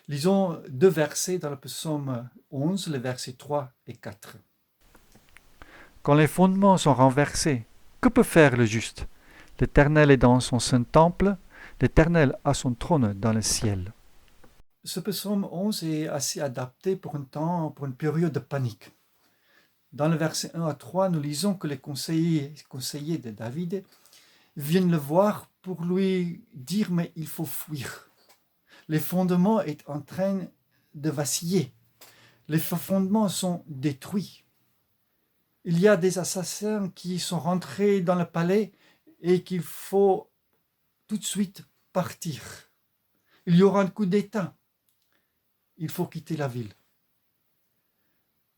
Lisons deux versets dans le psaume 11, les versets 3 et 4. Quand les fondements sont renversés, que peut faire le juste? L'Éternel est dans son saint temple, l'Éternel a son trône dans le ciel. Ce psaume 11 est assez adapté pour pour une période de panique. Dans le verset 1 à 3, nous lisons que les conseillers de David viennent le voir pour lui dire mais il faut fuir. Les fondements sont en train de vaciller. Les fondements sont détruits. Il y a des assassins qui sont rentrés dans le palais et qu'il faut tout de suite partir. Il y aura un coup d'État. Il faut quitter la ville.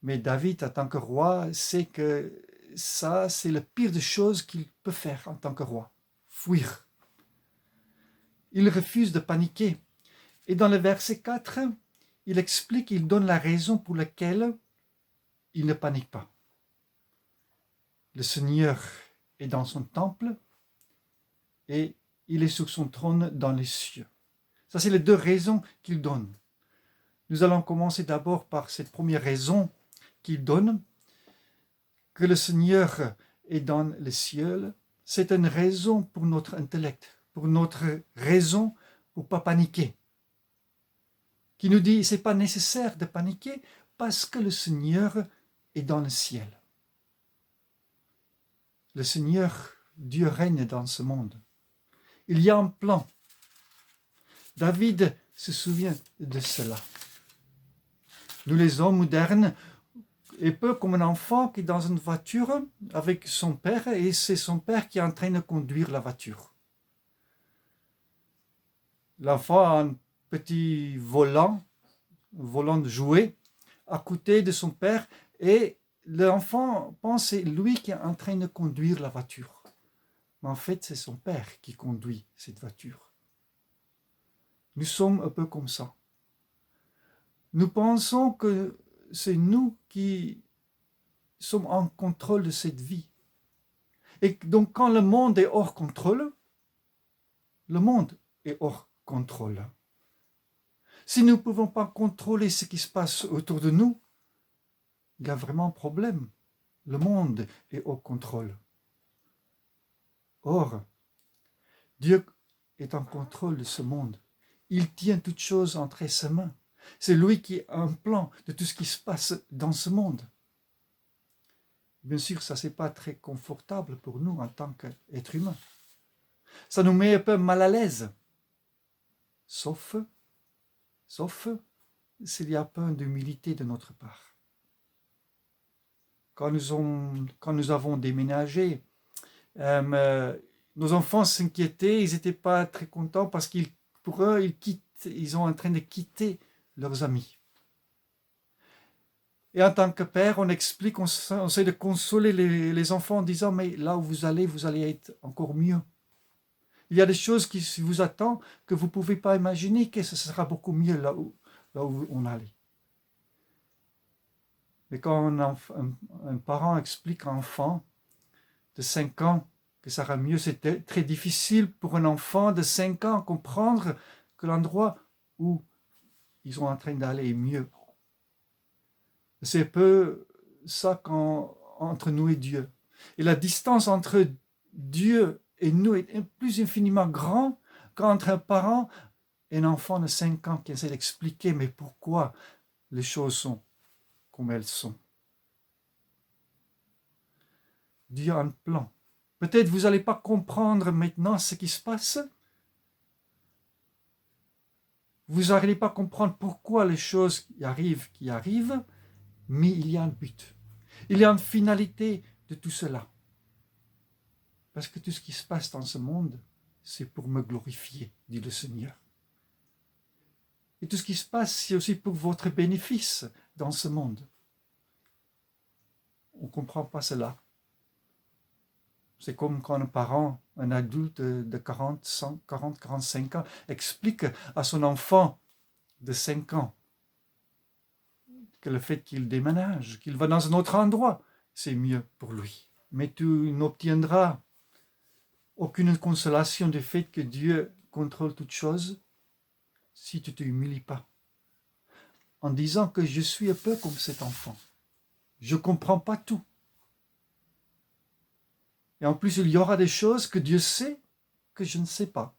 Mais David, en tant que roi, sait que ça, c'est la pire des choses qu'il peut faire en tant que roi. Fuir. Il refuse de paniquer. Et dans le verset 4, il explique, il donne la raison pour laquelle il ne panique pas. Le Seigneur est dans son temple et il est sur son trône dans les cieux. Ça, c'est les deux raisons qu'il donne. Nous allons commencer d'abord par cette première raison qu'il donne, que le Seigneur est dans les cieux. C'est une raison pour notre intellect, pour notre raison pour ne pas paniquer. Qui nous dit, ce n'est pas nécessaire de paniquer parce que le Seigneur est dans le ciel. Le Seigneur, Dieu règne dans ce monde. Il y a un plan. David se souvient de cela. Nous, les hommes modernes, un peu comme un enfant qui est dans une voiture avec son père et c'est son père qui est en train de conduire la voiture. L'enfant a un petit volant de jouet à côté de son père et l'enfant pense que c'est lui qui est en train de conduire la voiture. Mais en fait, c'est son père qui conduit cette voiture. Nous sommes un peu comme ça. Nous pensons que c'est nous qui sommes en contrôle de cette vie. Et donc, quand le monde est hors contrôle, le monde est hors contrôle. Si nous ne pouvons pas contrôler ce qui se passe autour de nous, il y a vraiment un problème. Le monde est hors contrôle. Or, Dieu est en contrôle de ce monde. Il tient toutes choses entre ses mains. C'est lui qui a un plan de tout ce qui se passe dans ce monde. Bien sûr, ça n'est pas très confortable pour nous en tant qu'êtres humains. Ça nous met un peu mal à l'aise. Sauf s'il y a un peu d'humilité de notre part. Quand nous avons déménagé, nos enfants s'inquiétaient, ils n'étaient pas très contents parce pour eux, ils sont en train de quitter leurs amis. Et en tant que père, on explique, on essaie de consoler les enfants en disant, mais là où vous allez être encore mieux. Il y a des choses qui vous attendent que vous ne pouvez pas imaginer que ce sera beaucoup mieux là où on allait. Mais quand un parent explique à un enfant de 5 ans que ça ira mieux, c'est très difficile pour un enfant de 5 ans comprendre que l'endroit où ils sont en train d'aller est mieux. C'est un peu ça entre nous et Dieu. Et la distance entre Dieu et nous est plus infiniment grande qu'entre un parent et un enfant de 5 ans qui essaie d'expliquer mais pourquoi les choses sont comme elles sont. Dieu a un plan. Peut-être vous n'allez pas comprendre maintenant ce qui se passe. Vous n'allez pas comprendre pourquoi les choses qui arrivent, mais il y a un but. Il y a une finalité de tout cela. Parce que tout ce qui se passe dans ce monde, c'est pour me glorifier, dit le Seigneur. Et tout ce qui se passe, c'est aussi pour votre bénéfice dans ce monde. On ne comprend pas cela. C'est comme quand un parent, un adulte de 45 ans, explique à son enfant de 5 ans que le fait qu'il déménage, qu'il va dans un autre endroit, c'est mieux pour lui. Mais tu n'obtiendras aucune consolation du fait que Dieu contrôle toutes choses si tu ne t'humilies pas. en disant que je suis un peu comme cet enfant. Je ne comprends pas tout. Et en plus, il y aura des choses que Dieu sait que je ne sais pas.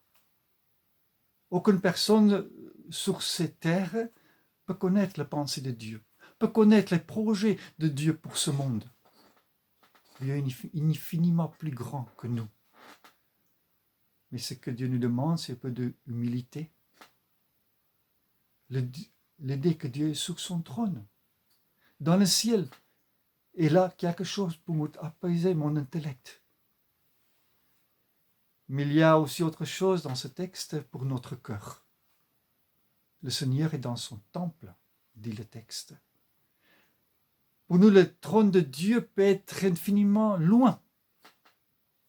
Aucune personne sur cette terre peut connaître la pensée de Dieu, peut connaître les projets de Dieu pour ce monde. Dieu est infiniment plus grand que nous. Mais ce que Dieu nous demande, c'est un peu d'humilité. L'idée que Dieu est sur son trône, dans le ciel. Et là, quelque chose pour apaiser mon intellect. Mais il y a aussi autre chose dans ce texte pour notre cœur. Le Seigneur est dans son temple, dit le texte. Pour nous, le trône de Dieu peut être infiniment loin,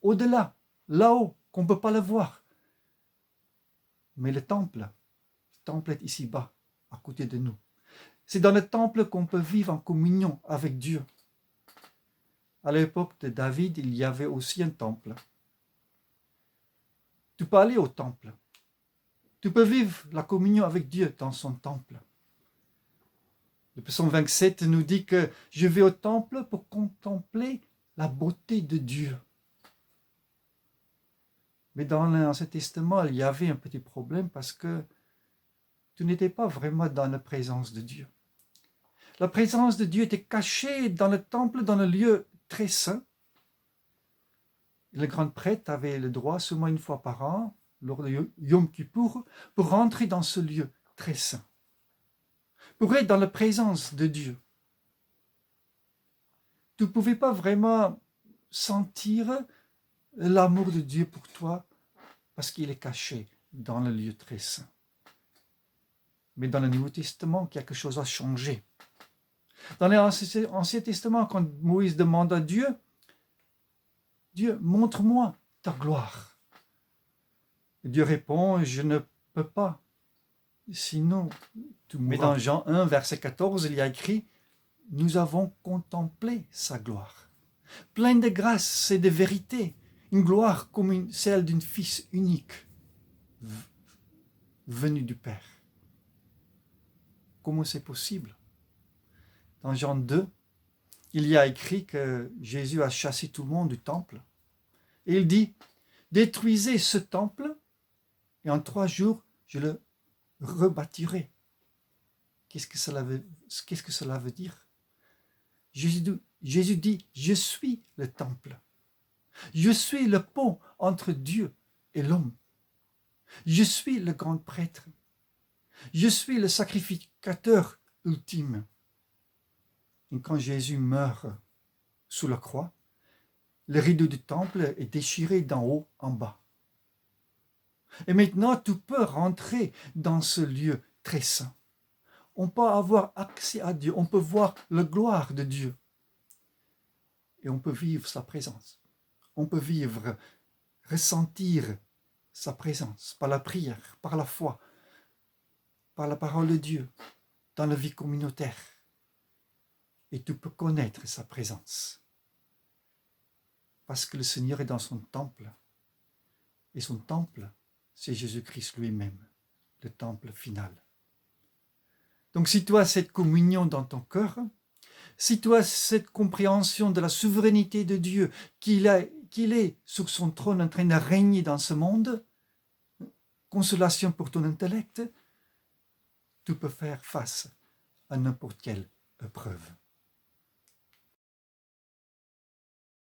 au-delà, là-haut, qu'on ne peut pas le voir. Mais le temple est ici-bas, à côté de nous. C'est dans le temple qu'on peut vivre en communion avec Dieu. À l'époque de David, il y avait aussi un temple. Tu peux aller au temple. Tu peux vivre la communion avec Dieu dans son temple. Le psaume 27 nous dit que je vais au temple pour contempler la beauté de Dieu. Mais dans l'Ancien Testament, il y avait un petit problème parce que tu n'étais pas vraiment dans la présence de Dieu. La présence de Dieu était cachée dans le temple, dans le lieu très saint. Le grand prêtre avait le droit, seulement une fois par an, lors de Yom Kippour, pour rentrer dans ce lieu très saint, pour être dans la présence de Dieu. Tu ne pouvais pas vraiment sentir l'amour de Dieu pour toi parce qu'il est caché dans le lieu très saint. Mais dans le Nouveau Testament, quelque chose a changé. Dans l'Ancien Testament, quand Moïse demande à Dieu, Dieu, montre-moi ta gloire. Et Dieu répond, je ne peux pas, sinon tu mourras. Mais dans Jean 1, verset 14, il y a écrit, nous avons contemplé sa gloire. Pleine de grâce et de vérité, une gloire comme celle d'un fils unique, venu du Père. Comment c'est possible? Dans Jean 2, il y a écrit que Jésus a chassé tout le monde du temple. Et il dit, détruisez ce temple et en 3 jours, je le rebâtirai. Qu'est-ce que cela veut dire? Jésus dit, je suis le temple. Je suis le pont entre Dieu et l'homme. Je suis le grand prêtre. Je suis le sacrificateur ultime. Et quand Jésus meurt sous la croix, le rideau du temple est déchiré d'en haut en bas. Et maintenant, tu peux rentrer dans ce lieu très saint. On peut avoir accès à Dieu, on peut voir la gloire de Dieu. Et on peut vivre sa présence. On peut vivre, ressentir sa présence par la prière, par la foi, par la parole de Dieu, dans la vie communautaire. Et tu peux connaître sa présence. Parce que le Seigneur est dans son temple. Et son temple, c'est Jésus-Christ lui-même, le temple final. Donc si tu as cette communion dans ton cœur, si tu as cette compréhension de la souveraineté de Dieu, qu'il est sur son trône en train de régner dans ce monde, consolation pour ton intellect, tu peux faire face à n'importe quelle épreuve.